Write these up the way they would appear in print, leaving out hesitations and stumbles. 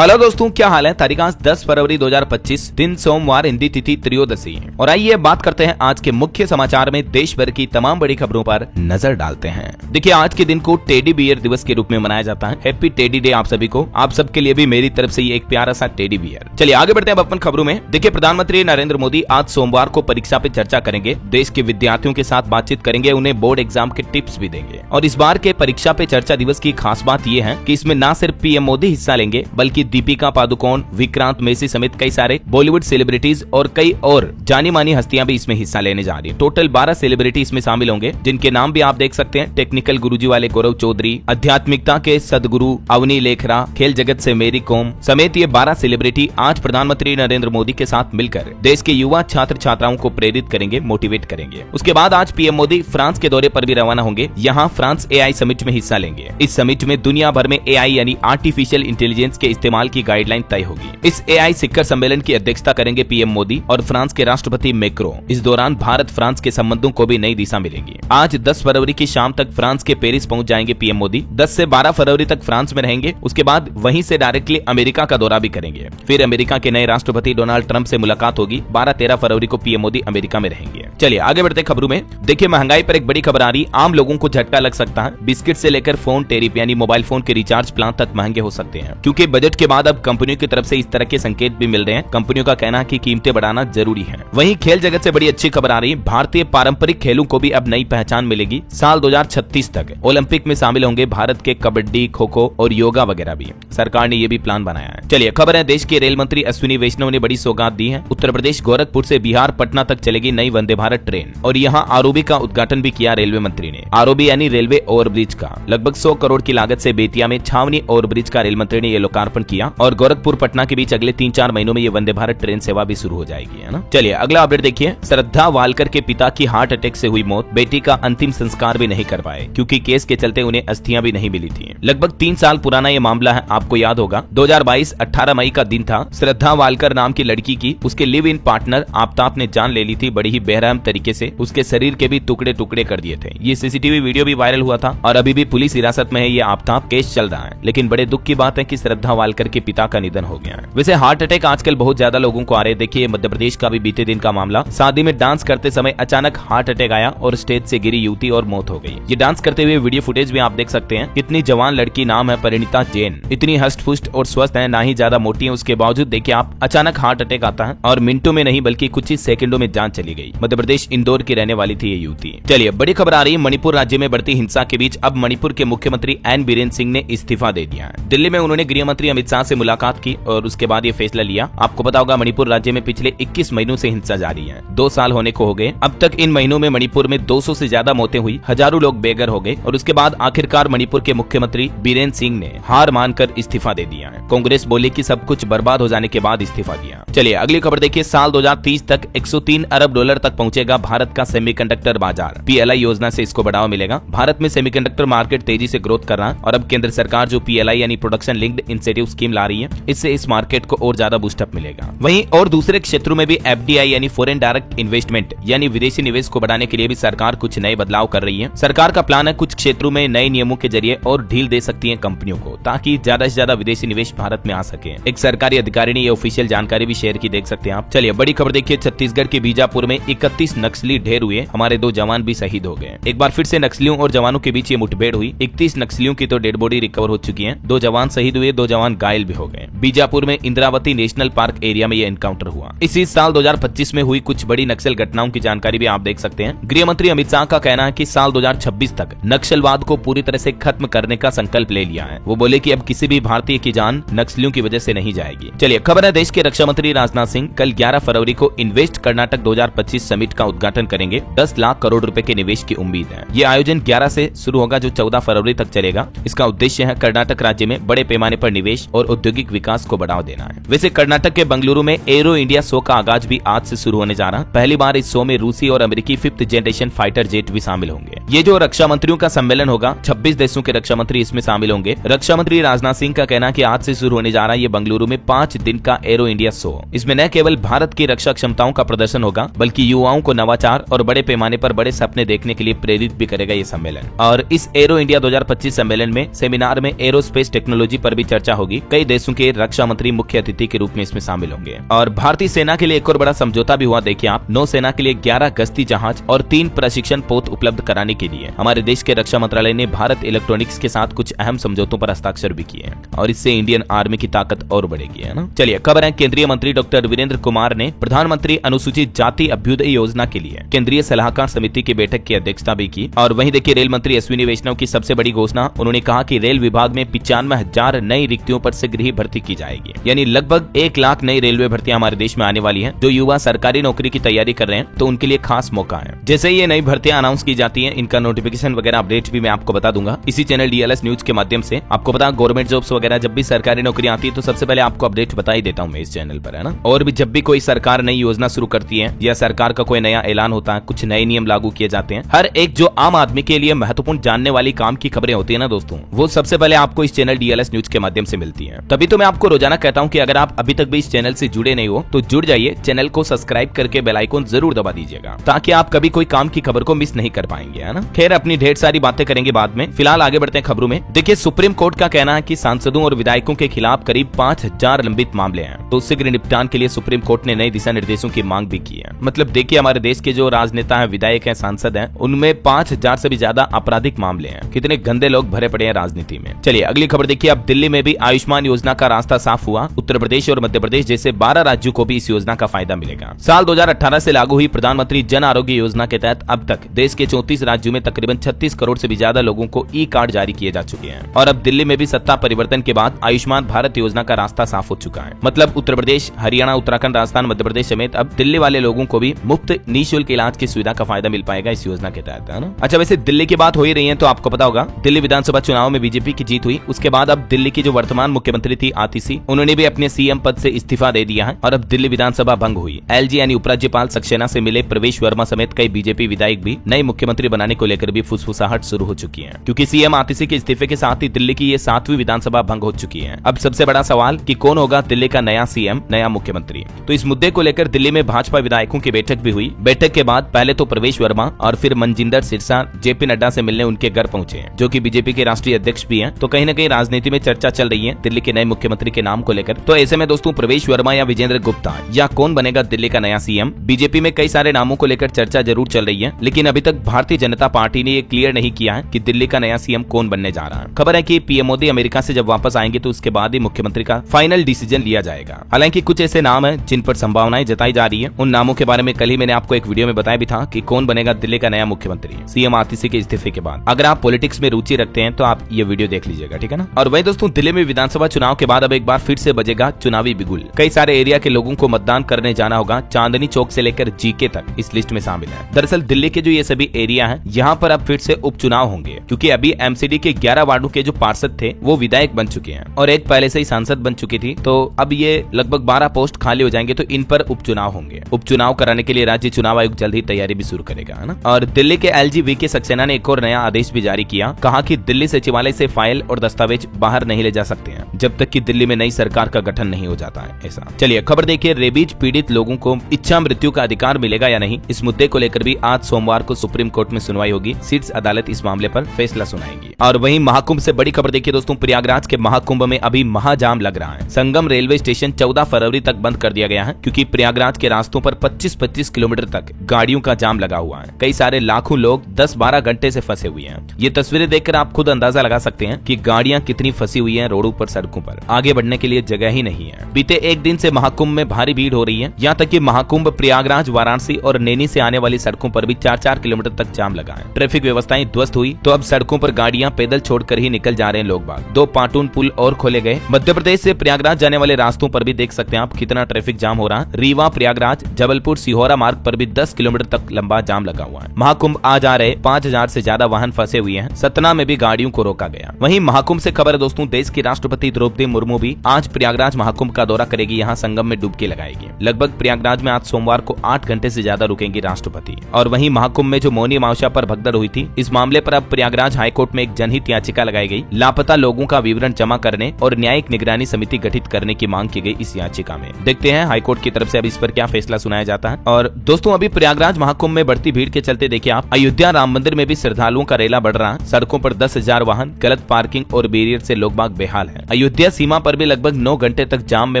Hello दोस्तों, क्या हाल है। तारीख आज 10 फरवरी 2025, दिन सोमवार, हिंदी तिथि त्रयोदशी। और आइए बात करते हैं आज के मुख्य समाचार में देश भर की तमाम बड़ी खबरों पर नजर डालते हैं। देखिए, आज के दिन को टेडी बियर दिवस के रूप में मनाया जाता है। हैप्पी टेडी डे आप सभी को। आप सबके लिए भी मेरी तरफ से ये एक प्यारा सा टेडी बियर। चलिए आगे बढ़ते हैं अब अपन खबरों में। देखिए, प्रधानमंत्री नरेंद्र मोदी आज सोमवार को परीक्षा पे चर्चा करेंगे। देश के विद्यार्थियों के साथ बातचीत करेंगे, उन्हें बोर्ड एग्जाम के टिप्स भी देंगे। और इस बार के परीक्षा पे चर्चा दिवस की खास बात यह है कि इसमें न सिर्फ पीएम मोदी हिस्सा लेंगे, बल्कि दीपिका पादुकोण, विक्रांत मैसी समेत कई सारे बॉलीवुड सेलिब्रिटीज और कई और जानी मानी हस्तियां भी इसमें हिस्सा लेने जा रही है। टोटल 12 सेलिब्रिटी इसमें शामिल होंगे, जिनके नाम भी आप देख सकते हैं। टेक्निकल गुरुजी वाले गौरव चौधरी, आध्यात्मिकता के सदगुरु अवनी लेखरा, खेल जगत से मेरी कॉम समेत ये 12 सेलिब्रिटी आज प्रधानमंत्री नरेंद्र मोदी के साथ मिलकर देश के युवा छात्र छात्राओं को प्रेरित करेंगे, मोटिवेट करेंगे। उसके बाद आज पीएम मोदी फ्रांस के दौरे पर भी रवाना होंगे। यहाँ फ्रांस एआई समिट में हिस्सा लेंगे। इस समिट में दुनिया भर में एआई यानी आर्टिफिशियल इंटेलिजेंस के इस्तेमाल की गाइडलाइन तय होगी। इस एआई शिखर सम्मेलन की अध्यक्षता करेंगे पीएम मोदी और फ्रांस के राष्ट्रपति मैक्रो। इस दौरान भारत फ्रांस के संबंधों को भी नई दिशा मिलेगी। आज 10 फरवरी की शाम तक फ्रांस के पेरिस पहुंच जाएंगे पीएम मोदी। 10 से 12 फरवरी तक फ्रांस में रहेंगे। उसके बाद वहीं से डायरेक्टली अमेरिका का दौरा भी करेंगे। फिर अमेरिका के नए राष्ट्रपति डोनाल्ड ट्रंप से मुलाकात होगी। 12-13 फरवरी को पीएम मोदी अमेरिका में रहेंगे। चलिए आगे बढ़ते खबरों में। देखिए, महंगाई पर एक बड़ी खबर आ रही। आम लोगों को झटका लग सकता है। बिस्किट से लेकर फोन टेरिफ यानी मोबाइल फोन के रिचार्ज प्लान तक महंगे हो सकते हैं, क्योंकि बजट के बाद अब कंपनियों की तरफ से इस तरह के संकेत भी मिल रहे हैं। कंपनियों का कहना है कि कीमतें बढ़ाना जरूरी है। वहीं खेल जगत से बड़ी अच्छी खबर आ रही है। भारतीय पारंपरिक खेलों को भी अब नई पहचान मिलेगी। साल 2036 तक ओलंपिक में शामिल होंगे भारत के कबड्डी, खो खो और योगा वगैरह भी। सरकार ने ये भी प्लान बनाया है। चलिए खबर है, देश के रेल मंत्री अश्विनी वैष्णव ने बड़ी सौगात दी है। उत्तर प्रदेश गोरखपुर से बिहार पटना तक चलेगी नई वंदे भारत ट्रेन। और यहाँ आरओबी का उद्घाटन भी किया रेलवे मंत्री ने। आरओबी यानी रेलवे ओवरब्रिज का लगभग 100 करोड़ की लागत से बेतिया में छावनी ओवरब्रिज का रेल मंत्री ने ये लोकार्पण किया। और गोरखपुर पटना के बीच अगले 3-4 महीनों में ये वंदे भारत ट्रेन सेवा भी शुरू हो जाएगी, है ना। चलिए अगला अपडेट देखिए। श्रद्धा वालकर के पिता की हार्ट अटैक से हुई मौत। बेटी का अंतिम संस्कार भी नहीं कर पाए, क्योंकि केस के चलते उन्हें अस्थियां भी नहीं मिली थी। लगभग 3 साल पुराना ये मामला है। आपको याद होगा 2022 18 मई का दिन था। श्रद्धा वालकर नाम की लड़की की उसके लिव इन पार्टनर आफ्ताब ने जान ले ली थी। बड़ी ही बेरहम तरीके से उसके शरीर के भी टुकड़े टुकड़े कर दिए थे। ये सीसीटीवी वीडियो भी वायरल हुआ था और अभी भी पुलिस हिरासत में है ये आफ्ताब। केस चल रहा है। लेकिन बड़े दुख की बात है कि श्रद्धा वालकर के पिता का निधन हो गया है। वैसे हार्ट अटैक आजकल बहुत ज्यादा लोगों को आ रहे। देखिए, मध्य प्रदेश का भी बीते दिन का मामला। शादी में डांस करते समय अचानक हार्ट अटैक आया और स्टेज से गिरी युवती और मौत हो गई। ये डांस करते हुए वीडियो फुटेज भी आप देख सकते हैं। कितनी जवान लड़की, नाम है परिणीता जैन। इतनी हष्ट पुष्ट और स्वस्थ है, ना ही ज्यादा मोटी है। उसके बावजूद देखिए आप, अचानक हार्ट अटैक आता है और मिनटों में नहीं बल्कि कुछ ही सेकंडों में जान चली गई। मध्य प्रदेश इंदौर की रहने वाली थी ये युवती। चलिए बड़ी खबर आ रही है। मणिपुर राज्य में बढ़ती हिंसा के बीच अब मणिपुर के मुख्यमंत्री एन बीरेन सिंह ने इस्तीफा दे दिया है। दिल्ली में उन्होंने गृह मंत्री अमित शाह से मुलाकात की और उसके बाद ये फैसला लिया। आपको पता होगा मणिपुर राज्य में पिछले 21 महीनों से हिंसा जारी है। 2 साल होने को हो गए। अब तक इन महीनों में मणिपुर में 200 से ज्यादा मौतें हुई। हजारों लोग बेघर हो गए। और उसके बाद आखिरकार मणिपुर के मुख्यमंत्री बीरेन सिंह ने हार मानकर इस्तीफा दे दिया है। कांग्रेस बोली कि सब कुछ बर्बाद हो जाने के बाद इस्तीफा दिया। चलिए अगली खबर देखिए। साल 2030 तक 103 अरब डॉलर तक पहुंचेगा भारत का सेमीकंडक्टर बाजार। पीएलआई योजना से इसको बढ़ावा मिलेगा। भारत में सेमीकंडक्टर मार्केट तेजी से ग्रोथ कर रहा है और अब केंद्र सरकार जो पीएलआई यानी प्रोडक्शन लिंक्ड इंसेंटिव स्कीम ला रही है, इससे इस मार्केट को और ज्यादा बूस्टअप मिलेगा। वहीं और दूसरे क्षेत्रों में भी एफडीआई यानी फॉरेन डायरेक्ट इन्वेस्टमेंट यानी विदेशी निवेश को बढ़ाने के लिए भी सरकार कुछ नए बदलाव कर रही है। सरकार का प्लान है कुछ क्षेत्रों में नए नियमों के जरिए और ढील दे सकती है कंपनियों को, ताकि ज्यादा से ज्यादा विदेशी निवेश भारत में आ सके। एक सरकारी अधिकारी ने ये ऑफिशियल जानकारी भी शेयर की, देख सकते हैं आप। चलिए बड़ी खबर देखिए। छत्तीसगढ़ के बीजापुर में 31 नक्सली ढेर हुए। हमारे 2 जवान भी शहीद हो गए। एक बार फिर से नक्सलियों और जवानों के बीच ये मुठभेड़ हुई। 31 नक्सलियों की तो डेड बॉडी रिकवर हो चुकी है। 2 जवान शहीद हुए, 2 जवान घायल भी हो गए। बीजापुर में इंद्रावती नेशनल पार्क एरिया में ये एनकाउंटर हुआ। इसी साल 2025 में हुई कुछ बड़ी नक्सल घटनाओं की जानकारी भी आप देख सकते हैं। गृह मंत्री अमित शाह का कहना है कि साल 2026 तक नक्सलवाद को पूरी तरह से खत्म करने का संकल्प ले लिया है। वो बोले कि अब किसी भी भारतीय की जान नक्सलियों की वजह से नहीं जाएगी। चलिए खबर है, देश के रक्षा मंत्री राजनाथ सिंह कल 11 फरवरी को इन्वेस्ट कर्नाटक 2025 समिट का उद्घाटन करेंगे। 10 लाख करोड़ रुपए के निवेश की उम्मीद है। ये आयोजन 11 से शुरू होगा जो 14 फरवरी तक चलेगा। इसका उद्देश्य है कर्नाटक राज्य में बड़े पैमाने पर निवेश और औद्योगिक विकास को बढ़ावा देना है। वैसे कर्नाटक के बंगलुरु में एरो इंडिया शो का आगाज भी आज से शुरू होने जा रहा है। पहली बार इस शो में रूसी और अमेरिकी 5th जनरेशन फाइटर जेट भी शामिल होंगे। ये जो रक्षा मंत्रियों का सम्मेलन होगा, 26 देशों के रक्षा मंत्री इसमें शामिल होंगे। रक्षा मंत्री राजनाथ सिंह का कहना है कि आज से शुरू होने जा जा रहा है ये बंगलुरु में 5 दिन का एरो इंडिया शो। इसमें न केवल भारत की रक्षा क्षमताओं का प्रदर्शन होगा बल्कि युवाओं को नवाचार और बड़े पैमाने पर बड़े सपने देखने के लिए प्रेरित भी करेगा ये सम्मेलन। और इस एरो इंडिया 2025 सम्मेलन में सेमिनार में एरोस्पेस टेक्नोलॉजी पर भी चर्चा होगी। कई देशों के रक्षा मंत्री मुख्य अतिथि के रूप में इसमें शामिल होंगे। और भारतीय सेना के लिए एक और बड़ा समझौता भी हुआ। देखिए आप, नौसेना के लिए 11 गश्ती जहाज और 3 प्रशिक्षण पोत उपलब्ध कराने के लिए हमारे देश के रक्षा मंत्रालय ने भारत इलेक्ट्रॉनिक्स के साथ कुछ अहम समझौतों पर हस्ताक्षर भी किए हैं और इससे इंडियन आर्मी की ताकत और बढ़ेगी, है ना। चलिए खबर है, केंद्रीय मंत्री डॉक्टर वीरेंद्र कुमार ने प्रधानमंत्री अनुसूचित जाति अभ्युदय योजना के लिए केंद्रीय सलाहकार समिति की बैठक की अध्यक्षता भी की। और वहीं देखिए रेल मंत्री अश्विनी वैष्णव की सबसे बड़ी घोषणा, उन्होंने कहा कि रेल विभाग में 95,000 नई रिक्तियों पर शीघ्र ही भर्ती की जाएगी। यानी लगभग 1 लाख नई रेलवे भर्तियां हमारे देश में आने वाली है। जो युवा सरकारी नौकरी की तैयारी कर रहे हैं तो उनके लिए खास मौका है। जैसे ही ये नई भर्तियां अनाउंस की जाती है, इनका नोटिफिकेशन वगैरह अपडेट भी मैं आपको बता दूंगा इसी चैनल DLS न्यूज के माध्यम से। आपको पता, गवर्नमेंट जॉब्स वगैरह जब भी सरकारी नौकरी आती है तो सबसे पहले आपको अपडेट बता ही देता हूँ मैं इस चैनल पर, है ना। और भी जब भी कोई सरकार नई योजना शुरू करती है या सरकार का कोई नया ऐलान होता है, कुछ नए नियम लागू किए जाते हैं, हर एक जो आम आदमी के लिए महत्वपूर्ण जानने वाली काम की खबरें होती है ना दोस्तों, वो सबसे पहले आपको इस चैनल DLS न्यूज के माध्यम से मिलती है। तभी तो मैं आपको रोजाना कहता हूँ कि अगर आप अभी तक भी इस चैनल से जुड़े नहीं हो तो जुड़ जाइए, चैनल को सब्सक्राइब करके बेल आइकन जरूर दबा दीजिएगा ताकि आप कभी कोई काम की खबर को मिस नहीं कर पाएंगे, है ना। खैर, अपनी ढेर सारी बातें करेंगे बाद में, फिलहाल आगे बढ़ते हैं खबरों में। देखिए, सुप्रीम कोर्ट का कहना है कि सांसदों और विधायकों के खिलाफ करीब 5,000 लंबित मामले हैं, तो शीघ्र निपटान के लिए सुप्रीम कोर्ट ने नए दिशा निर्देशों की मांग भी की है। मतलब देखिए, हमारे देश के जो राजनेता हैं, विधायक हैं, सांसद हैं, उनमें 5,000 से भी ज्यादा आपराधिक मामले हैं। कितने गंदे लोग भरे पड़े हैं राजनीति में। चलिए अगली खबर देखिए। अब दिल्ली में भी आयुष्मान योजना का रास्ता साफ हुआ। उत्तर प्रदेश और मध्य प्रदेश जैसे 12 राज्यों को भी इस योजना का फायदा मिलेगा। साल 2018 से लागू हुई प्रधानमंत्री जन आरोग्य योजना के तहत अब तक देश के 34 राज्यों में तकरीबन 36 करोड़ से भी ज्यादा लोगों को ई कार्ड जारी किए जा चुके हैं। और अब दिल्ली में भी सत्ता परिवर्तन के बाद आयुष्मान भारत योजना का रास्ता साफ हो चुका है। मतलब उत्तर प्रदेश, हरियाणा, उत्तराखंड, राजस्थान, मध्य प्रदेश समेत अब दिल्ली वाले लोगों को भी मुफ्त निःशुल्क इलाज की सुविधा का फायदा मिल पाएगा इस योजना के तहत, है ना। अच्छा, वैसे दिल्ली की बात हो ही रही है तो आपको पता होगा, दिल्ली विधानसभा चुनाव में बीजेपी की जीत हुई। उसके बाद अब दिल्ली की जो वर्तमान मुख्यमंत्री थी आतिशी, उन्होंने भी अपने सीएम पद से इस्तीफा दे दिया है और अब दिल्ली विधानसभा भंग हुई। LG यानी उपराज्यपाल सक्सेना से मिले प्रवेश वर्मा समेत कई बीजेपी विधायक भी नए मुख्यमंत्री बनाने को लेकर भी फुसफुसाहट शुरू हो चुकी है, क्योंकि सीएम आतिशी के इस्तीफे के साथ ही दिल्ली की ये 7वीं विधानसभा भंग हो चुकी है। अब सबसे बड़ा सवाल कि कौन होगा दिल्ली का नया सीएम, नया मुख्यमंत्री। तो इस मुद्दे को लेकर दिल्ली में भाजपा विधायकों की बैठक भी हुई। बैठक के बाद पहले तो प्रवेश वर्मा और फिर मनजिंदर सिरसा JP नड्डा से मिलने उनके घर पहुंचे, जो कि बीजेपी के राष्ट्रीय अध्यक्ष भी हैं। तो कहीं न कहीं राजनीति में चर्चा चल रही है दिल्ली के नए मुख्यमंत्री के नाम को लेकर। तो ऐसे में दोस्तों, प्रवेश वर्मा या विजेंद्र गुप्ता या कौन बनेगा दिल्ली का नया सीएम? बीजेपी में कई सारे नामों को लेकर चर्चा जरूर चल रही है, लेकिन अभी तक भारतीय जनता पार्टी ने ये क्लियर नहीं किया है कि दिल्ली का नया सीएम कौन बनने जा रहा है। खबर है कि पीएम मोदी अमेरिका से जब वापस आएंगे तो उसके बाद ही मुख्यमंत्री का फाइनल डिसीजन लिया जाएगा। हालांकि कुछ ऐसे नाम है जिन पर संभावनाएं जताई जा रही है। उन नामों के बारे में कल ही मैंने आपको एक वीडियो में बताया भी था कि कौन बनेगा दिल्ली का नया मुख्यमंत्री सीएम आतिशी के इस्तीफे के बाद। अगर आप पॉलिटिक्स में रुचि रखते हैं तो आप ये वीडियो देख लीजिएगा, ठीक है ना। और वही दोस्तों, दिल्ली में विधानसभा चुनाव के बाद अब एक बार फिर से बजेगा चुनावी बिगुल। कई सारे एरिया के लोगों को मतदान करने जाना होगा। चांदनी चौक से लेकर जीके तक इस लिस्ट में शामिल है। दरअसल दिल्ली के जो ये सभी एरिया हैं, यहाँ पर अब फिर से उपचुनाव होंगे, क्योंकि अभी MCD के 11 वार्डों के जो पार्षद थे वो विधायक बन चुके हैं और एक पहले से ही सांसद बन चुकी थी। तो अब ये लगभग 12 पोस्ट खाली हो जाएंगे, तो इन पर उपचुनाव होंगे। उपचुनाव कराने के लिए राज्य चुनाव आयोग जल्द ही तैयारी भी शुरू करेगा, है ना। और दिल्ली के LG VK सक्सेना ने एक और नया आदेश भी जारी किया। कहा कि दिल्ली सचिवालय से फाइल और दस्तावेज बाहर नहीं ले जा सकते हैं जब तक कि दिल्ली में नई सरकार का गठन नहीं हो जाता है। ऐसा चलिए खबर देखिए। रेबीज पीड़ित लोगों को इच्छा मृत्यु का अधिकार मिलेगा या नहीं, इस मुद्दे को लेकर भी आज सोमवार को सुप्रीम कोर्ट में सुनवाई होगी। शीर्ष अदालत इस मामले पर फैसला सुनाएगी। और वहीं महाकुंभ से बड़ी खबर देखिए दोस्तों। प्रयागराज के महाकुंभ में अभी महाजाम लग रहा है। संगम रेलवे स्टेशन 14 फरवरी तक बंद कर दिया गया है, क्योंकि प्रयागराज के रास्तों पर 25-25 किलोमीटर तक गाड़ियों का जाम लगा हुआ है। कई सारे लाखों लोग 10-12 घंटे से फंसे हुए हैं। ये तस्वीरें देखकर आप खुद अंदाजा लगा सकते हैं कि गाड़ियां कितनी फंसी हुई हैं रोडों पर, सड़कों पर। आगे बढ़ने के लिए जगह ही नहीं है। बीते एक दिन से महाकुंभ में भारी भीड़ हो रही है। यहाँ तक कि महाकुंभ प्रयागराज, वाराणसी और नैनी से आने वाली सड़कों पर भी 4-4 किलोमीटर तक जाम लगा है। ट्रैफिक व्यवस्थाएं ध्वस्त हुई तो अब सड़कों पर गाड़ियां पैदल छोड़कर ही निकल जा रहे हैं लोग बाग। 2 पाटून पुल और खोले गए। मध्य प्रदेश से प्रयागराज जाने वाले रास्तों पर भी देख सकते हैं आप कितना ट्रैफिक जाम हो रहा है। रीवा, प्रयागराज, जबलपुर, सिहोरा मार्ग पर भी 10 किलोमीटर तक लंबा जाम लगा हुआ है। महाकुंभ आ जा रहे 5000 से ज्यादा वाहन फंसे हुए हैं। सतना में भी गाड़ियों को रोका गया। वहीं महाकुंभ से खबर है दोस्तों, देश की राष्ट्रपति द्रौपदी मुर्मू भी आज प्रयागराज महाकुंभ का दौरा करेगी। यहाँ संगम में डुबकी लगाएगी। लगभग प्रयागराज में आज सोमवार को 8 घंटे से ज्यादा रुकेंगी राष्ट्रपति। और वहीं महाकुंभ में जो मौनी अमावस्या पर भगदड़ हुई थी, इस मामले पर अब प्रयागराज हाईकोर्ट में एक जनहित याचिका लगाई गई। लापता लोगों का विवरण जमा करने और न्यायिक एक निगरानी समिति गठित करने की मांग की गई इस याचिका में। देखते हैं हाईकोर्ट की तरफ से अब इस पर क्या फैसला सुनाया जाता है। और दोस्तों अभी प्रयागराज महाकुंभ में बढ़ती भीड़ के चलते देखिए आप अयोध्या राम मंदिर में भी श्रद्धालुओं का रेला बढ़ रहा है। सड़कों पर 10,000 वाहन, गलत पार्किंग और बैरियर से लोग बाग बेहाल है। अयोध्या सीमा पर भी लगभग 9 घंटे तक जाम में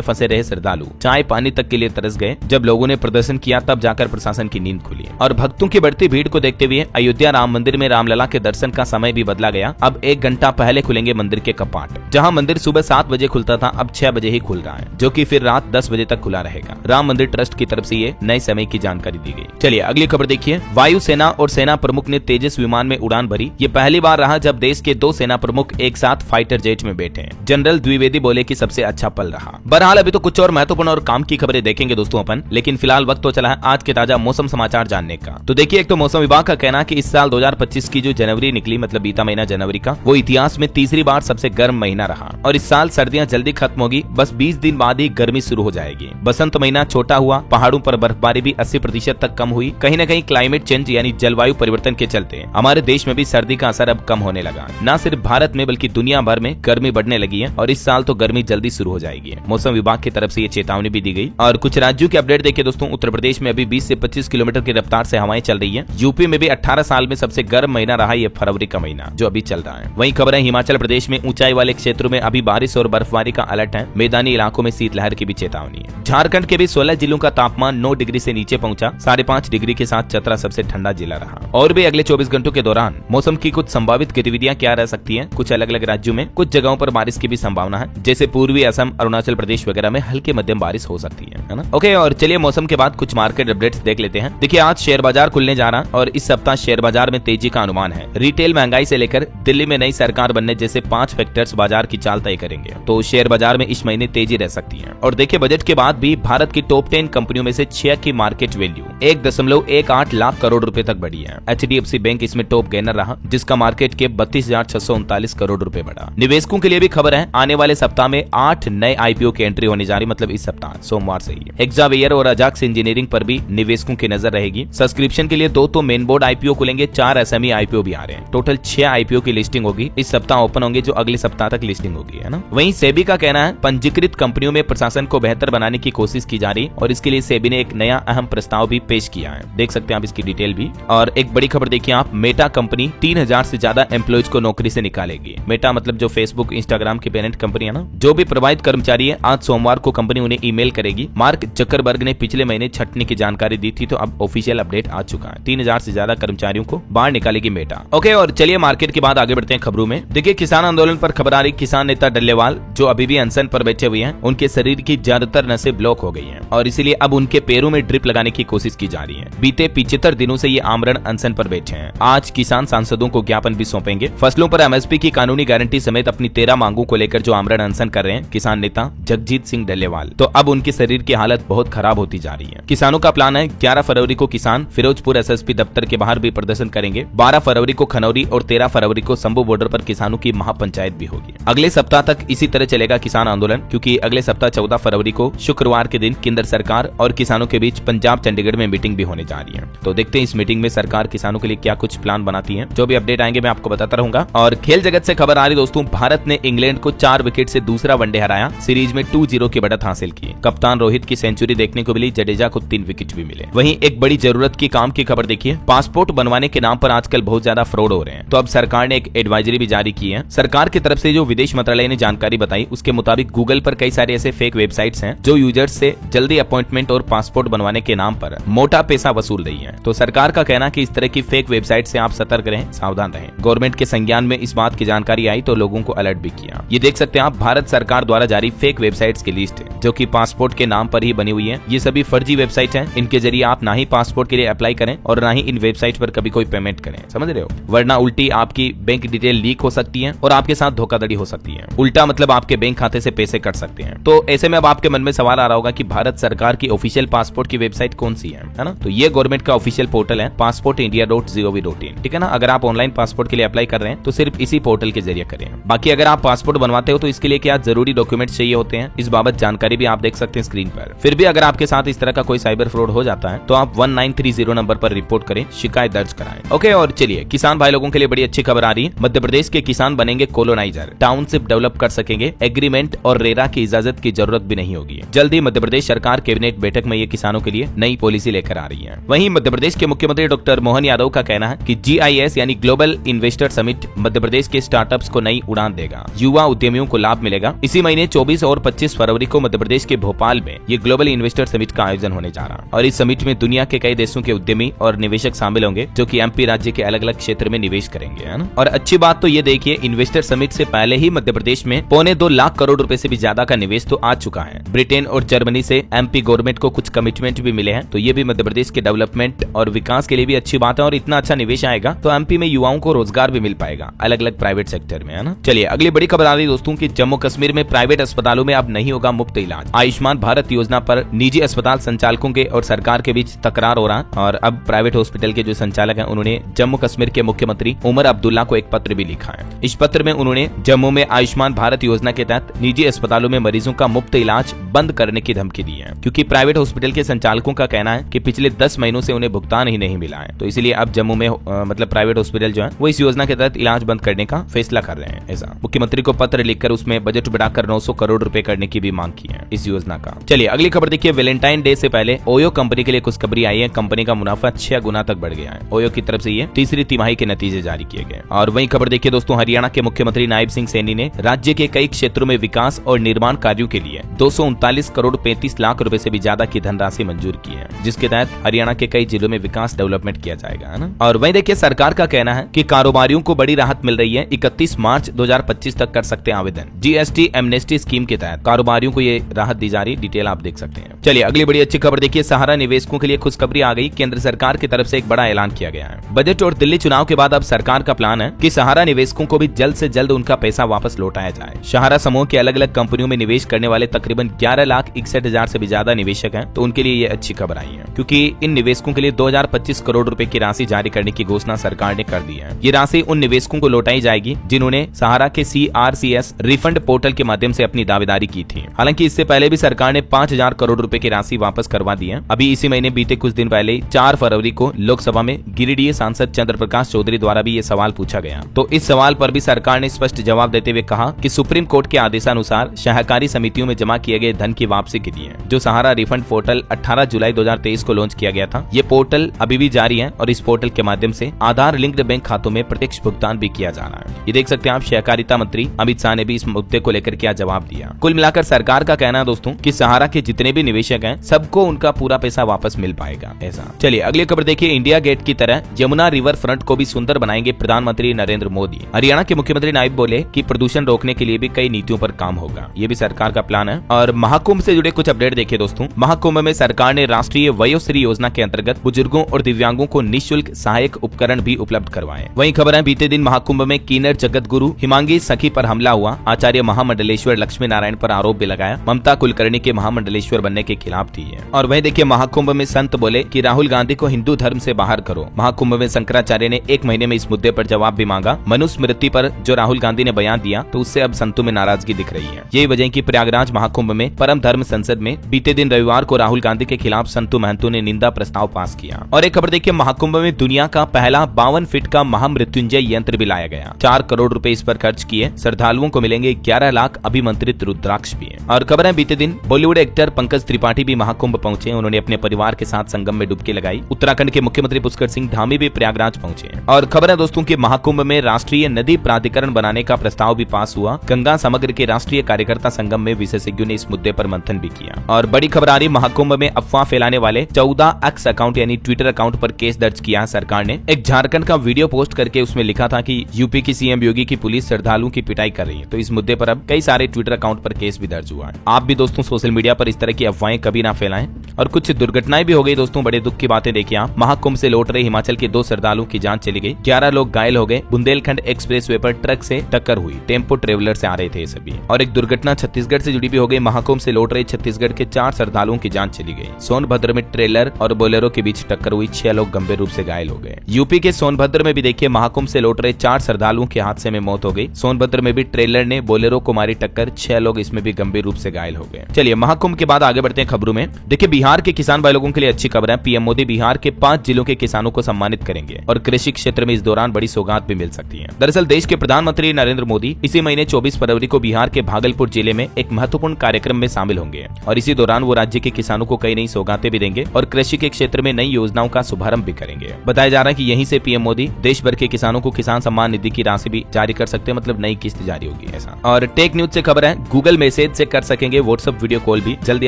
फंसे रहे श्रद्धालु चाय पानी तक के लिए तरस गए। जब लोगों ने प्रदर्शन किया तब जाकर प्रशासन की नींद खुली। और भक्तों की बढ़ती भीड़ को देखते हुए अयोध्या राम मंदिर में रामलला के दर्शन का समय भी बदला गया। अब 1 घंटा पहले खुलेंगे मंदिर के कपाट। जहां मंदिर सुबह 7 बजे खुलता था अब 6 बजे ही खुल रहा है, जो कि फिर रात 10 बजे तक खुला रहेगा। राम मंदिर ट्रस्ट की तरफ से ये नए समय की जानकारी दी गई। चलिए अगली खबर देखिए। वायुसेना और सेना प्रमुख ने तेजस विमान में उड़ान भरी। ये पहली बार रहा जब देश के 2 सेना प्रमुख एक साथ फाइटर जेट में बैठे। जनरल द्विवेदी बोले कि सबसे अच्छा पल रहा। बहरहाल अभी तो कुछ और महत्वपूर्ण और काम की खबरें देखेंगे दोस्तों अपन, लेकिन फिलहाल वक्त तो चला है आज के ताजा मौसम समाचार जानने का। तो देखिए एक तो मौसम विभाग का कहना कि इस साल 2025 की जो जनवरी निकली, मतलब बीता महीना जनवरी का, वो इतिहास में तीसरी बार सबसे गर्म महीना रहा। और इस साल सर्दियां जल्दी खत्म होगी, बस 20 दिन बाद ही गर्मी शुरू हो जाएगी। बसंत महीना छोटा हुआ, पहाड़ों पर बर्फबारी भी 80% तक कम हुई। कहीं न कहीं क्लाइमेट चेंज यानी जलवायु परिवर्तन के चलते हमारे देश में भी सर्दी का असर अब कम होने लगा। न सिर्फ भारत में बल्कि दुनिया भर में गर्मी बढ़ने लगी है और इस साल तो गर्मी जल्दी शुरू हो जाएगी। मौसम विभाग की तरफ से ये चेतावनी भी दी गई। और कुछ राज्यों की अपडेट देखिए दोस्तों। उत्तर प्रदेश में अभी 20 से 25 किलोमीटर की रफ्तार से हवाएं चल रही है। यूपी में भी 18 साल में सबसे गर्म महीना रहा ये फरवरी का महीना जो अभी चल रहा है। वहीं खबर है हिमाचल प्रदेश में ऊंचाई वाले क्षेत्रों में अभी बारिश और बर्फबारी का अलर्ट है। मैदानी इलाकों में शीतलहर की भी चेतावनी है। झारखंड के भी 16 जिलों का तापमान 9 डिग्री से नीचे पहुंचा। 5.5 डिग्री के साथ चतरा सबसे ठंडा जिला रहा। और भी अगले 24 घंटों के दौरान मौसम की कुछ संभावित गतिविधियां क्या रह सकती हैं। कुछ अलग अलग राज्यों में कुछ जगहों पर बारिश की भी संभावना है, जैसे पूर्वी असम, अरुणाचल प्रदेश वगैरह में हल्के मध्यम बारिश हो सकती है ना। ओके, और चलिए मौसम के बाद कुछ मार्केट अपडेट्स देख लेते हैं। देखिए आज शेयर बाजार खुलने जा रहा है और इस सप्ताह शेयर बाजार में तेजी का अनुमान है। रिटेल महंगाई से लेकर दिल्ली में नई सरकार बनने जैसे 5 फैक्टर्स बाजार की चाल तय करेंगे, तो शेयर बाजार में इस महीने तेजी रह सकती है। और देखिए बजट के बाद भी भारत की टॉप 10 कंपनियों में से 6 की मार्केट वैल्यू 1.18 लाख करोड़ रुपए तक बढ़ी है। HDFC बैंक इसमें टॉप गेनर रहा, जिसका मार्केट कैप 32,639 करोड़ रुपए बढ़ा। निवेशकों के लिए भी खबर है, आने वाले सप्ताह में 8 नए IPO की एंट्री होने जा रही, मतलब इस सप्ताह सोमवार से ही। हेक्सावेयर और अजाक्स इंजीनियरिंग पर भी निवेशकों की नजर रहेगी। सब्सक्रिप्शन के लिए 2 तो मेन बोर्ड IPO खुलेंगे, 4 SME IPO भी आ रहे हैं। टोटल 6 IPO की लिस्टिंग होगी, इस सप्ताह ओपन होंगे, जो अगले सप्ताह तक लिस्टिंग होगी, है ना। वहीं सेबी का कहना है पंजीकृत कंपनियों में प्रशासन को बेहतर बनाने की कोशिश की जा रही और इसके लिए सेबी ने एक नया अहम प्रस्ताव भी पेश किया है। देख सकते हैं आप इसकी डिटेल भी। और एक बड़ी खबर देखिए आप, मेटा कंपनी 3000 से ज्यादा एम्प्लॉयज को नौकरी से निकालेगी। मेटा मतलब जो फेसबुक इंस्टाग्राम की पेरेंट कंपनी है ना, जो भी प्रभावित कर्मचारी है, आज सोमवार को कंपनी उन्हें ईमेल करेगी। मार्क जकरबर्ग ने पिछले महीने छटने की जानकारी दी थी, तो अब ऑफिशियल अपडेट आ चुका है। 3000 से ज्यादा कर्मचारियों को बाहर निकालेगी मेटा। ओके, और चलिए मार्केट के बाद आगे बढ़ते हैं खबरों में। देखिए किसान आंदोलन पर खबर आ रही। किसान नेता डल्लेवाल जो अभी भी अनशन पर बैठे हुए हैं, उनके शरीर की ज्यादातर नसें ब्लॉक हो गई हैं और इसीलिए अब उनके पैरों में ड्रिप लगाने की कोशिश की जा रही है। बीते 75 दिनों से ये आमरण अनशन पर बैठे हैं। आज किसान सांसदों को ज्ञापन भी सौंपेंगे। फसलों पर MSP की कानूनी गारंटी समेत अपनी 13 मांगों को लेकर जो आमरण अनशन कर रहे हैं किसान नेता जगजीत सिंह डल्लेवाल, तो अब उनके शरीर की हालत बहुत खराब होती जा रही है। किसानों का प्लान है 11 फरवरी को किसान फिरोजपुर SSP दफ्तर के बाहर भी प्रदर्शन करेंगे। 12 फरवरी को खनौरी और 13 फरवरी को शंभू बॉर्डर पर किसानों की महापंचायत भी होगी। अगले सप्ताह तक इसी तरह चलेगा किसान आंदोलन, क्योंकि अगले सप्ताह 14 फरवरी को शुक्रवार के दिन केंद्र सरकार और किसानों के बीच पंजाब चंडीगढ़ में मीटिंग भी होने जा रही है। तो देखते हैं इस मीटिंग में सरकार किसानों के लिए क्या कुछ प्लान बनाती है। जो भी अपडेट आएंगे मैं आपको बताता रहूंगा। और खेल जगत से खबर आ रही दोस्तों, भारत ने इंग्लैंड को 4 विकेट से दूसरा वनडे हराया। सीरीज में 2-0 की बढ़त हासिल की। कप्तान रोहित की सेंचुरी देखने को मिली, जडेजा को 3 विकेट भी मिले। वहीं एक बड़ी जरूरत की काम की खबर देखिए, पासपोर्ट बनवाने के नाम पर आजकल बहुत ज्यादा फ्रॉड हो रहे हैं, तो अब सरकार ने एक एडवाइजरी भी जारी की है। सरकार की तरफ से जो विदेश मंत्रालय ने जानकारी बताई, उसके मुताबिक गूगल पर कई सारे ऐसे फेक वेबसाइट्स हैं जो यूजर्स से जल्दी अपॉइंटमेंट और पासपोर्ट बनवाने के नाम पर मोटा पैसा वसूल रही है। तो सरकार का कहना कि इस तरह की फेक वेबसाइट से आप सतर्क रहें, सावधान रहें। गवर्नमेंट के संज्ञान में इस बात की जानकारी आई तो लोगों को अलर्ट भी किया। ये देख सकते हैं आप, भारत सरकार द्वारा जारी फेक वेबसाइट्स की लिस्ट है जो कि पासपोर्ट के नाम पर ही बनी हुई है। ये सभी फर्जी वेबसाइट हैं। इनके जरिए आप ना ही पासपोर्ट के लिए अप्लाई करें और ना ही इन वेबसाइट पर कभी कोई पेमेंट करें, समझ रहे हो, वरना उल्टी आपकी बैंक डिटेल लीक हो सकती है और आपके साथ धोखाधड़ी हो सकती है। उल्टा मतलब आपके बैंक खाते से पैसे कट सकते हैं। तो ऐसे में अब आपके मन में सवाल आ रहा होगा कि भारत सरकार की ऑफिशियल पासपोर्ट की वेबसाइट कौन सी है ना। तो ये गवर्नमेंट का ऑफिशियल पोर्टल है passportindia.gov.in, ठीक है ना। अगर आप ऑनलाइन पासपोर्ट के लिए अप्लाई कर रहे हैं तो सिर्फ इसी पोर्टल के जरिए करें। बाकी अगर आप पासपोर्ट बनवाते हो तो इसके लिए क्या जरूरी डॉक्यूमेंट चाहिए होते हैं, इस बाबत जानकारी भी आप देख सकते हैं स्क्रीन पर। फिर भी अगर आपके साथ इस तरह का कोई साइबर फ्रॉड हो जाता है तो आप 1930 नंबर पर रिपोर्ट करें, शिकायत दर्ज कराएं। ओके, और चलिए किसान भाई लोगों के लिए बड़ी अच्छी खबर आ रही है। मध्य प्रदेश के किसान बनेंगे कोलोनाइजर, टाउनशिप डेवलप कर सकेंगे सकेंगे, एग्रीमेंट और रेरा की इजाजत की जरूरत भी नहीं होगी। जल्द ही मध्य प्रदेश सरकार कैबिनेट बैठक में ये किसानों के लिए नई पॉलिसी लेकर आ रही है। वहीं मध्य प्रदेश के मुख्यमंत्री डॉक्टर मोहन यादव का कहना है कि GIS यानी global investor summit Madhya Pradesh के स्टार्टअप्स को नई उड़ान देगा, युवा उद्यमियों को लाभ मिलेगा। इसी महीने 24 और 25 फरवरी को मध्य प्रदेश के भोपाल में ये ग्लोबल इन्वेस्टर समिट का आयोजन होने जा रहा है और इस समिट में दुनिया के कई देशों के उद्यमी और निवेशक शामिल होंगे जो कि MP राज्य के अलग अलग क्षेत्र में निवेश करेंगे, है ना। और अच्छी बात तो ये देखिए, इन्वेस्टर समिट से पहले ही मध्य प्रदेश में 2.25 लाख करोड़ रुपए से भी ज्यादा का निवेश तो आ चुका है। ब्रिटेन और जर्मनी से MP गवर्नमेंट को कुछ कमिटमेंट भी मिले हैं, तो ये भी मध्य प्रदेश के डेवलपमेंट और विकास के लिए भी अच्छी बात है। और इतना अच्छा निवेश आएगा तो MP में युवाओं को रोजगार भी मिल पाएगा अलग अलग प्राइवेट सेक्टर में, है ना। चलिए अगली बड़ी खबर आ रही दोस्तों की जम्मू कश्मीर में प्राइवेट अस्पतालों में अब नहीं होगा मुफ्त इलाज। आयुष्मान भारत योजना पर निजी अस्पताल संचालकों के और सरकार के बीच तकरार हो रहा है और अब प्राइवेट हॉस्पिटल के जो संचालक हैं उन्होंने जम्मू कश्मीर के मुख्यमंत्री उमर अब्दुल्ला को एक पत्र भी लिखा है। इस पत्र में उन्होंने जम्मू में आयुष्मान भारत योजना के तहत निजी अस्पतालों में मरीजों का मुफ्त इलाज बंद करने की धमकी दी है, क्योंकि प्राइवेट हॉस्पिटल के संचालकों का कहना है कि पिछले 10 महीनों से उन्हें भुगतान ही नहीं मिला है। तो इसलिए अब जम्मू में मतलब प्राइवेट हॉस्पिटल जो है वो इस योजना के तहत इलाज बंद करने का फैसला कर रहे हैं। ऐसा मुख्यमंत्री को पत्र लिखकर उसमें बजट बढ़ाकर 900 करोड़ रुपए करने की भी मांग की है इस योजना का। चलिए अगली खबर देखिए, वैलेंटाइन डे से पहले ओयो कंपनी के लिए खुशखबरी आई है। कंपनी का मुनाफा 6 गुना तक बढ़ गया है। ओयो की तरफ से ये तीसरी तिमाही के नतीजे जारी किए गए। और वही खबर देखिए दोस्तों, हरियाणा के मुख्यमंत्री नायब सिंह सैनी ने राज्य के कई क्षेत्रों में विकास और निर्माण कार्यों के लिए 239 करोड़ 35 लाख रुपए से भी ज्यादा की धनराशि मंजूर की है, जिसके तहत हरियाणा के कई जिलों में विकास डेवलपमेंट किया जाएगा, है ना। और वही देखिए, सरकार का कहना है कि कारोबारियों को बड़ी राहत मिल रही है। 31 मार्च 2025 तक कर सकते हैं आवेदन। GST एमनेस्टी स्कीम के तहत कारोबारियों को ये राहत दी जा रही, डिटेल आप देख सकते हैं। चलिए अगली बड़ी अच्छी खबर देखिए, सहारा निवेशकों के लिए खुशखबरी आ गई। केंद्र सरकार की तरफ से एक बड़ा ऐलान किया गया है। बजट और दिल्ली चुनाव के बाद अब सरकार का प्लान है कि सहारा निवेशकों को भी जल्द से जल्द उनका पैसा वापस लौटाया जाए। सहारा समूह के अलग अलग कंपनियों में निवेश करने वाले तकरीबन 11,61,000 से भी ज्यादा निवेशक हैं, तो उनके लिए ये अच्छी खबर आई है, क्योंकि इन निवेशकों के लिए 2025 करोड़ रुपए की राशि जारी करने की घोषणा सरकार ने कर दी है। ये राशि उन निवेशकों को लौटाई जाएगी जिन्होंने सहारा के CRCS रिफंड पोर्टल के माध्यम से अपनी दावेदारी की थी। हालांकि इससे पहले भी सरकार ने 5,000 करोड़ रुपए की राशि वापस करवा दी है। अभी इसी महीने बीते कुछ दिन पहले 4 फरवरी को लोकसभा में गिरिडीह सांसद चंद्र प्रकाश चौधरी द्वारा भी ये सवाल पूछा गया, तो इस सवाल पर भी सरकार ने स्पष्ट जवाब देते हुए कहा कि सुप्रीम कोर्ट के आदेशानुसार सहकारी समितियों में जमा किए गए धन की वापसी के लिए जो सहारा रिफंड पोर्टल 18 जुलाई 2023 को लॉन्च किया गया था, ये पोर्टल अभी भी जारी है और इस पोर्टल के माध्यम से आधार लिंक्ड बैंक खातों में प्रत्यक्ष भुगतान भी किया जा रहा है। ये देख सकते हैं आप, सहकारिता मंत्री अमित शाह ने भी इस मुद्दे को लेकर क्या जवाब दिया। कुल मिलाकर सरकार का कहना है दोस्तों कि सहारा के जितने भी निवेशक हैं सबको उनका पूरा पैसा वापस मिल पाएगा। ऐसा चलिए अगली खबर देखिए, इंडिया गेट की तरह यमुना रिवर फ्रंट को भी सुंदर बनाएंगे प्रधानमंत्री नरेंद्र मोदी। हरियाणा के मुख्यमंत्री नायब बोले कि प्रदूषण रोकने के लिए भी कई नीतियों पर काम होगा, ये भी सरकार का प्लान है। और महाकुंभ से जुड़े कुछ अपडेट देखिए दोस्तों, महाकुंभ में सरकार ने राष्ट्रीय वयोश्री योजना के अंतर्गत बुजुर्गों और दिव्यांगों को निःशुल्क सहायक उपकरण भी उपलब्ध करवाए। वहीं खबर है, बीते दिन महाकुंभ में किन्नर जगत गुरु हिमांगी सखी पर हमला हुआ। आचार्य महामंडलेश्वर लक्ष्मी नारायण पर आरोप भी लगाया, ममता कुलकर्णी के महामंडलेश्वर बनने के खिलाफ थी। और वहीं देखिए, महाकुंभ में संत बोले कि राहुल गांधी को हिंदू धर्म से बाहर करो। महाकुंभ में शंकराचार्य ने 1 महीने में इस मुद्दे पर जवाब भी मांगा। मनुस्मृति पर जो राहुल गांधी ने बयान दिया तो उससे अब संतों में नाराजगी दिख रही है। यही वजह की प्रयागराज महाकुंभ में परम धर्म संसद में बीते दिन रविवार को राहुल गांधी के खिलाफ संतों महंतों ने निंदा प्रस्ताव पास किया। और एक खबर देखिए, महाकुंभ में दुनिया का पहला 52 फीट का महामृत्युंजय यंत्र भी लाया गया। 4 करोड़ रुपए इस पर खर्च किए। श्रद्धालुओं को मिलेंगे 11 लाख अभिमंत्रित रुद्राक्ष भी। और खबर है, बीते दिन बॉलीवुड एक्टर पंकज त्रिपाठी भी महाकुंभ पहुंचे। उन्होंने अपने परिवार के साथ संगम में डुबकी लगाई। उत्तराखंड के मुख्यमंत्री पुष्कर सिंह धामी भी प्रयागराज पहुंचे। और खबर है दोस्तों कि महाकुंभ में राष्ट्रीय नदी प्राधिकरण बनाने का प्रस्ताव भी पास हुआ। गंगा समग्र के राष्ट्रीय कार्यकर्ता संगम में विशेषज्ञों ने इस मुद्दे पर मंथन भी किया। और बड़ी खबर आ रही, महाकुंभ में अफवाह फैलाने वाले 14 एक्स अकाउंट यानी ट्विटर अकाउंट पर केस दर्ज किया सरकार ने। एक झारखंड का वीडियो पोस्ट करके उसमें लिखा था कि यूपी की सीएम योगी की पुलिस श्रद्धालुओं की पिटाई कर रही है। तो इस मुद्दे पर अब कई सारे ट्विटर अकाउंट पर केस भी दर्ज हुआ है। आप भी दोस्तों सोशल मीडिया पर इस तरह की अफवाहें कभी ना फैलाएं। और कुछ दुर्घटनाएं भी हो गई दोस्तों, बड़े दुख की बातें देखिए आप। महाकुंभ से लौट रहे हिमाचल के 2 श्रद्धालुओं की जान चली गई। 11 लोग घायल हो गए। बुंदेलखंड एक्सप्रेसवे पर ट्रक से टक्कर हुई। टेम्पो ट्रेवलर से आ रहे थे सभी। और एक दुर्घटना छत्तीसगढ़ से जुड़ी भी हो गई। महाकुंभ से लौट रहे छत्तीसगढ़ के 4 श्रद्धालुओं की जान चली गई। सोनभद्र में ट्रेलर और बोलेरो के बीच टक्कर हुई। 6 लोग गंभीर रूप से घायल हो गए। यूपी के सोनभद्र में भी देखिए, महाकुंभ से लौट रहे 4 श्रद्धालुओं के हादसे में मौत हो गई। सोनभद्र में भी ट्रेलर ने बोलेरो को मारी टक्कर। 6 लोग इसमें भी गंभीर रूप से घायल हो गए। चलिए महाकुंभ के बाद आगे बढ़ते हैं खबरों में। देखिए, बिहार बिहार के किसान भाई लोगों के लिए अच्छी खबर है। पीएम मोदी बिहार के 5 जिलों के किसानों को सम्मानित करेंगे और कृषि क्षेत्र में इस दौरान बड़ी सौगात भी मिल सकती है। दरअसल देश के प्रधानमंत्री नरेंद्र मोदी इसी महीने 24 फरवरी को बिहार के भागलपुर जिले में एक महत्वपूर्ण कार्यक्रम में शामिल होंगे और इसी दौरान वो राज्य के किसानों को कई नई सौगातें भी देंगे और कृषि के क्षेत्र में नई योजनाओं का शुभारंभ भी करेंगे। बताया जा रहा है कि यहीं से पीएम मोदी देश भर के किसानों को किसान सम्मान निधि की राशि भी जारी कर सकते हैं, मतलब नई किस्त जारी होगी ऐसा। और टेक न्यूज से खबर है, गूगल मैसेज से कर सकेंगे व्हाट्सएप वीडियो कॉल भी। जल्दी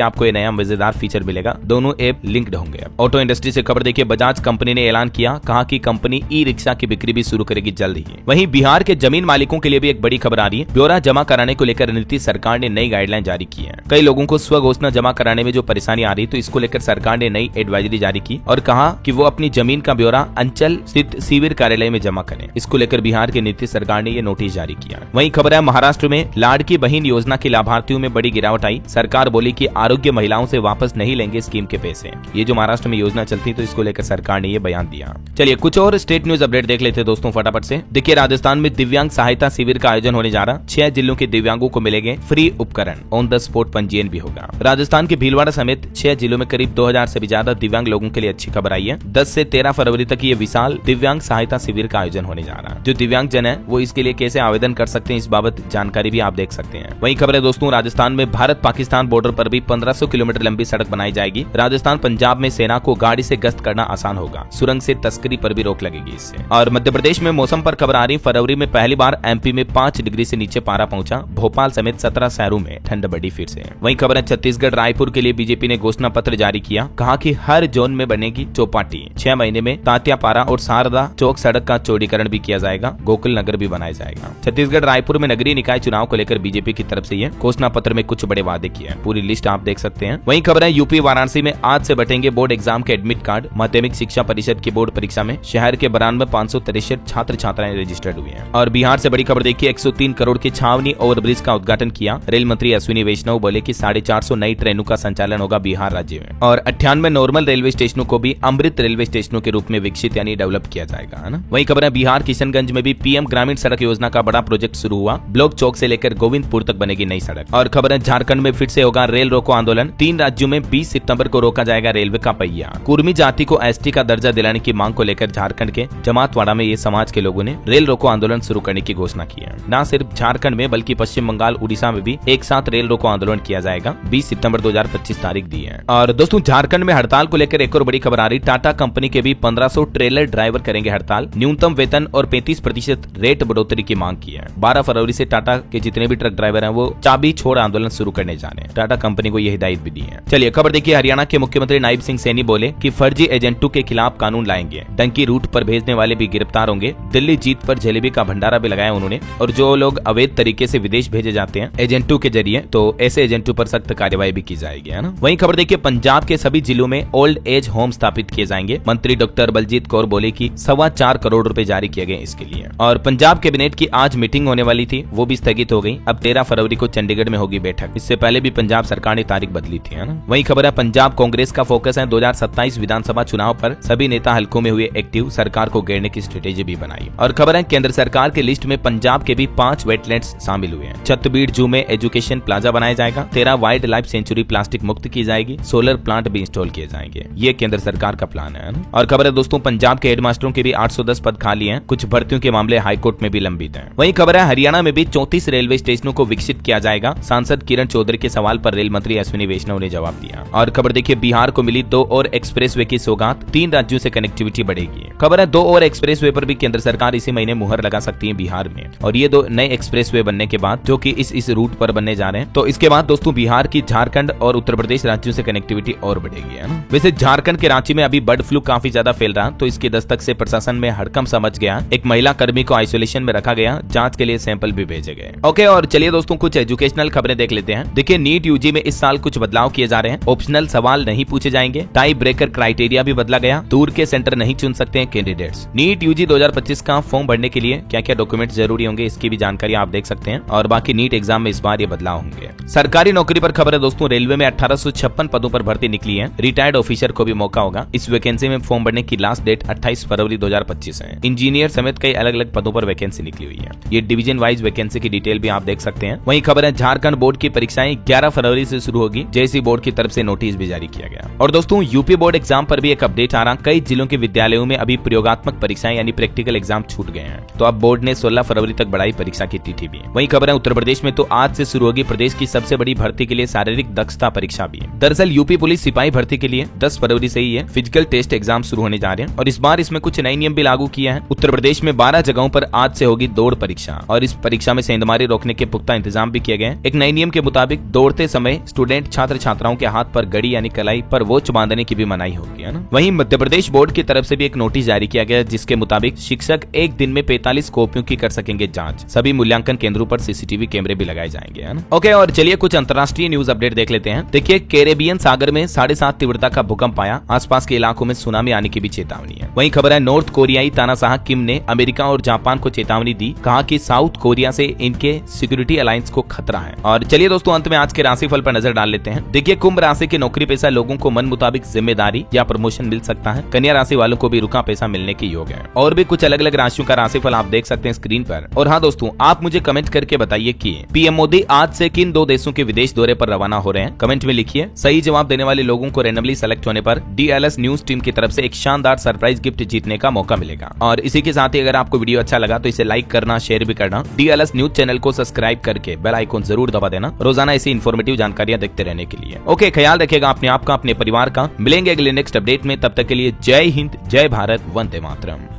आपको ये नया मजेदार फीचर मिलेगा, दोनों ऐप लिंक्ड होंगे। ऑटो इंडस्ट्री से खबर देखिए, बजाज कंपनी ने ऐलान किया, कहा कि कंपनी ई रिक्शा की बिक्री भी शुरू करेगी जल्द ही। वहीं बिहार के जमीन मालिकों के लिए भी एक बड़ी खबर आ रही है। ब्यौरा जमा कराने को लेकर नीतीश सरकार ने नई गाइडलाइन जारी की है। कई लोगों को स्व घोषणा जमा कराने में जो परेशानी आ रही, तो इसको लेकर सरकार ने नई एडवाइजरी जारी की और कहा कि वो अपनी जमीन का ब्यौरा अंचल स्थित शिविर कार्यालय में जमा करें। इसको लेकर बिहार के नीतीश सरकार ने ये नोटिस जारी किया। वहीं खबर है, महाराष्ट्र में लाड़की बहन योजना के लाभार्थियों में बड़ी गिरावट आई। सरकार बोली कि आरोग्य महिलाओं से वापस नहीं लेंगे स्कीम के पैसे। ये जो महाराष्ट्र में योजना चलती, तो इसको लेकर सरकार ने ये बयान दिया। चलिए कुछ और स्टेट न्यूज अपडेट देख लेते दोस्तों फटाफट से। देखिए, राजस्थान में दिव्यांग सहायता शिविर का आयोजन होने जा रहा। 6 जिलों के दिव्यांगों को मिलेंगे फ्री उपकरण, ऑन द स्पॉट पंजीयन भी होगा। राजस्थान के भीलवाड़ा समेत 6 जिलों में करीब 2000 से भी ज्यादा दिव्यांग लोगों के लिए अच्छी खबर आई है। 10 से 13 फरवरी तक ये विशाल दिव्यांग सहायता शिविर का आयोजन होने जा रहा है। जो दिव्यांग जन है वो इसके लिए कैसे आवेदन कर सकते हैं, इस बाबत जानकारी भी आप देख सकते हैं। वही खबर है दोस्तों, राजस्थान में भारत पाकिस्तान बॉर्डर पर भी 1500 किलोमीटर लंबी सड़क बनाई जाएगी। राजस्थान पंजाब में सेना को गाड़ी से गश्त करना आसान होगा। सुरंग से तस्करी पर भी रोक लगेगी इससे। और मध्य प्रदेश में मौसम पर खबर आ रही, फरवरी में पहली बार एमपी में 5 डिग्री से नीचे पारा पहुंचा। भोपाल समेत 17 शहरों में ठंड बढ़ी फिर से। वहीं खबर है, छत्तीसगढ़ रायपुर के लिए बीजेपी ने घोषणा पत्र जारी किया। कहा कि हर जोन में बनेगी चौपाटी। 6 महीने में तात्यापारा और शारदा चौक सड़क का चौड़ीकरण भी किया जाएगा। गोकुल नगर भी बनाया जाएगा। छत्तीसगढ़ रायपुर में नगरीय निकाय चुनाव को लेकर बीजेपी की तरफ से ये घोषणा पत्र में कुछ बड़े वादे किए हैं। पूरी लिस्ट आप देख सकते हैं। वहीं खबर है, यूपी वाराणसी में आज से बटेंगे बोर्ड एग्जाम के एडमिट कार्ड। माध्यमिक शिक्षा परिषद की बोर्ड परीक्षा में शहर के 92,563 छात्र छात्राएं रजिस्टर्ड हुए हैं। और बिहार से बड़ी खबर देखिए, 103 करोड़ के छावनी ओवरब्रिज का उद्घाटन किया। रेल मंत्री अश्विनी वैष्णव बोले कि 450 नई ट्रेनों का संचालन होगा बिहार राज्य में। और 98 नॉर्मल रेलवे स्टेशनों को भी अमृत रेलवे स्टेशनों के रूप में विकसित यानी डेवलप किया जाएगा, है ना। वही खबर है, बिहार किशनगंज में भी पीएम ग्रामीण सड़क योजना का बड़ा प्रोजेक्ट शुरू हुआ। ब्लॉक चौक से लेकर गोविंदपुर तक बनेगी नई सड़क। और खबर है, झारखंड में फिर से होगा रेल रोको आंदोलन। 3 राज्यों में 20 सितंबर को रोका जाएगा रेलवे का पहिया। कुर्मी जाति को एसटी का दर्जा दिलाने की मांग को लेकर झारखंड के जमातवाड़ा में ये समाज के लोगों ने रेल रोको आंदोलन शुरू करने की घोषणा की है। न सिर्फ झारखंड में बल्कि पश्चिम बंगाल, उड़ीसा में भी एक साथ रेल रोको आंदोलन किया जाएगा। 20 सितंबर 2025 तारीख दी है। और दोस्तों, झारखंड में हड़ताल को लेकर एक और बड़ी खबर आ रही। टाटा कंपनी के भी 1500 ट्रेलर ड्राइवर करेंगे हड़ताल। न्यूनतम वेतन और 35% रेट बढ़ोतरी की मांग की है। 12 फरवरी से टाटा के जितने भी ट्रक ड्राइवर हैं वो चाबी छोड़ आंदोलन शुरू करने जा रहे हैं। टाटा कंपनी को यह हिदायत भी दी है। चलिए खबर देखिए, हरियाणा के मुख्यमंत्री नायब सिंह सैनी बोले कि फर्जी एजेंटों के खिलाफ कानून लाएंगे। डंकी रूट पर भेजने वाले भी गिरफ्तार होंगे। दिल्ली जीत पर जलेबी का भंडारा भी लगाया उन्होंने। और जो लोग अवैध तरीके से विदेश भेजे जाते हैं एजेंटों के जरिए, तो ऐसे एजेंटों पर सख्त कार्यवाही भी की जाएगी, है ना। वहीं खबर देखिए, पंजाब के सभी जिलों में ओल्ड एज होम स्थापित किए जाएंगे। मंत्री डॉक्टर बलजीत कौर बोले कि 4.25 करोड़ रुपए जारी किए गए इसके लिए। और पंजाब कैबिनेट की आज मीटिंग होने वाली थी, वो भी स्थगित हो गई। अब 13 फरवरी को चंडीगढ़ में होगी बैठक। इससे पहले भी पंजाब सरकार ने तारीख बदली थी, है ना। वहीं खबर है, पंजाब कांग्रेस का फोकस है 2027 विधानसभा चुनाव पर। सभी नेता हलकों में हुए एक्टिव, सरकार को घेरने की स्ट्रेटेजी भी बनाई। और खबर है, केंद्र सरकार के लिस्ट में पंजाब के भी 5 वेटलैंड्स शामिल हुए हैं। छतबीड़ जू में एजुकेशन प्लाजा बनाया जाएगा। 13 वाइल्ड लाइफ सेंचुरी प्लास्टिक मुक्त की जाएगी। सोलर प्लांट भी इंस्टॉल किए जाएंगे। ये केंद्र सरकार का प्लान है ना। और खबर है दोस्तों, पंजाब के हेडमास्टरों के भी 810 पद खाली हैं। कुछ भर्तियों के मामले हाईकोर्ट में भी लंबित हैं। वहीं खबर है, हरियाणा में भी 34 रेलवे स्टेशनों को विकसित किया जाएगा। सांसद किरण चौधरी के सवाल पर रेल मंत्री अश्विनी वैष्णव ने जवाब दिया। और खबर देखिए, बिहार को मिली 2 और एक्सप्रेसवे की सौगात। 3 राज्यों से कनेक्टिविटी बढ़ेगी। खबर है, 2 और एक्सप्रेसवे पर भी केंद्र सरकार इसी महीने मुहर लगा सकती है बिहार में। और ये 2 नए एक्सप्रेसवे बनने के बाद, जो कि इस रूट पर बनने जा रहे हैं, तो इसके बाद दोस्तों बिहार की झारखंड और उत्तर प्रदेश राज्यों से कनेक्टिविटी और बढ़ेगी, है ना। वैसे झारखंड के रांची में अभी बर्ड फ्लू काफी ज्यादा फैल रहा, तो इसकी दस्तक से प्रशासन में हड़कंप समझ गया। एक महिला कर्मी को आइसोलेशन में रखा गया। जांच के लिए सैंपल भी भेजे गए। ओके, और चलिए दोस्तों कुछ एजुकेशनल खबरें देख लेते हैं। देखिए, नीट यूजी में इस साल कुछ बदलाव किए जा रहे हैं। ऑप्शनल सवाल नहीं पूछे जाएंगे। टाई ब्रेकर क्राइटेरिया भी बदला गया। दूर के सेंटर नहीं चुन सकते हैं कैंडिडेट्स। नीट यूजी 2025 का फॉर्म भरने के लिए क्या क्या डॉक्यूमेंट जरूरी होंगे, इसकी भी जानकारी आप देख सकते हैं। और बाकी नीट एग्जाम में इस बार ये बदलाव होंगे। सरकारी नौकरी पर खबर है दोस्तों, रेलवे में 1856 पदों पर भर्ती निकली है। रिटायर्ड ऑफिसर को भी मौका होगा। इस वैकेंसी में फॉर्म भरने की लास्ट डेट 28 फरवरी 2025 है। इंजीनियर समेत कई अलग अलग पदों पर वैकेंसी निकली हुई है। ये डिवीजन वाइज वैकेंसी की डिटेल भी आप देख सकते हैं। वहीं खबर है, झारखंड बोर्ड की परीक्षाएं 11 फरवरी से शुरू होगी। जैसी बोर्ड की तरफ से नोटिस नोटिस भी जारी किया गया। और दोस्तों यूपी बोर्ड एग्जाम पर भी एक अपडेट आ रहा, कई जिलों के विद्यालयों में अभी प्रयोगात्मक परीक्षाएं यानी प्रैक्टिकल एग्जाम छूट गए हैं, तो अब बोर्ड ने 16 फरवरी तक बढ़ाई परीक्षा की तिथि भी। वहीं खबर है उत्तर प्रदेश में तो आज से शुरू होगी प्रदेश की सबसे बड़ी भर्ती के लिए शारीरिक दक्षता परीक्षा भी। दरअसल यूपी पुलिस सिपाही भर्ती के लिए 10 फरवरी से ही फिजिकल टेस्ट एग्जाम शुरू होने जा रहे हैं और इस बार इसमें कुछ नए नियम भी लागू किए हैं। उत्तर प्रदेश में 12 जगहों पर आज से होगी दौड़ परीक्षा और इस परीक्षा में सेंधमारी रोकने के पुख्ता इंतजाम भी किए गए। एक नए नियम के मुताबिक दौड़ते समय स्टूडेंट छात्र छात्राओं के हाथ पर घड़ी यानी कलाई पर वॉच बांधने की भी मनाही होगी, है ना। वहीं मध्य प्रदेश बोर्ड की तरफ से भी एक नोटिस जारी किया गया जिसके मुताबिक शिक्षक एक दिन में 45 कॉपियों की कर सकेंगे जांच। सभी मूल्यांकन केंद्रों पर सीसीटीवी कैमरे भी लगाए जाएंगे, है ना। ओके, और चलिए कुछ अंतर्राष्ट्रीय न्यूज अपडेट देख लेते हैं। देखिए, कैरेबियन सागर में 7.5 तीव्रता का भूकंप आया, आसपास के इलाकों में सुनामी आने की भी चेतावनी है। वहीं खबर है नॉर्थ कोरियाई तानाशाह किम ने अमेरिका और जापान को चेतावनी दी, कहा कि साउथ कोरिया से इनके सिक्योरिटी अलायंस को खतरा है। और चलिए दोस्तों अंत में आज के राशिफल पर नजर डाल लेते हैं। देखिए, कुंभ राशि के नौकरी पेशा लोगों को मन मुताबिक जिम्मेदारी या प्रमोशन मिल सकता है। कन्या राशि वालों को भी रुका पैसा मिलने के योग है। और भी कुछ अलग अलग राशियों का राशिफल आप देख सकते हैं स्क्रीन पर। और हाँ दोस्तों, आप मुझे कमेंट करके बताइए कि पीएम मोदी आज से किन 2 देशों के विदेश दौरे पर रवाना हो रहे हैं। कमेंट में लिखिए। सही जवाब देने वाले लोगों को रैंडमली सेलेक्ट होने पर DLS न्यूज टीम की तरफ से एक शानदार सरप्राइज गिफ्ट जीतने का मौका मिलेगा। और इसी के साथ ही अगर आपको वीडियो अच्छा लगा तो इसे लाइक करना, शेयर भी करना। DLS न्यूज चैनल को सब्सक्राइब करके बेल आइकन जरूर दबा देना रोजाना ऐसी इन्फॉर्मेटिव जानकारियां देखते रहने के लिए। ओके, ख्याल रखिएगा अपने आप का, अपने परिवार का। मिलेंगे अगले नेक्स्ट अपडेट में, तब तक के लिए जय हिंद, जय भारत, वंदे मातरम।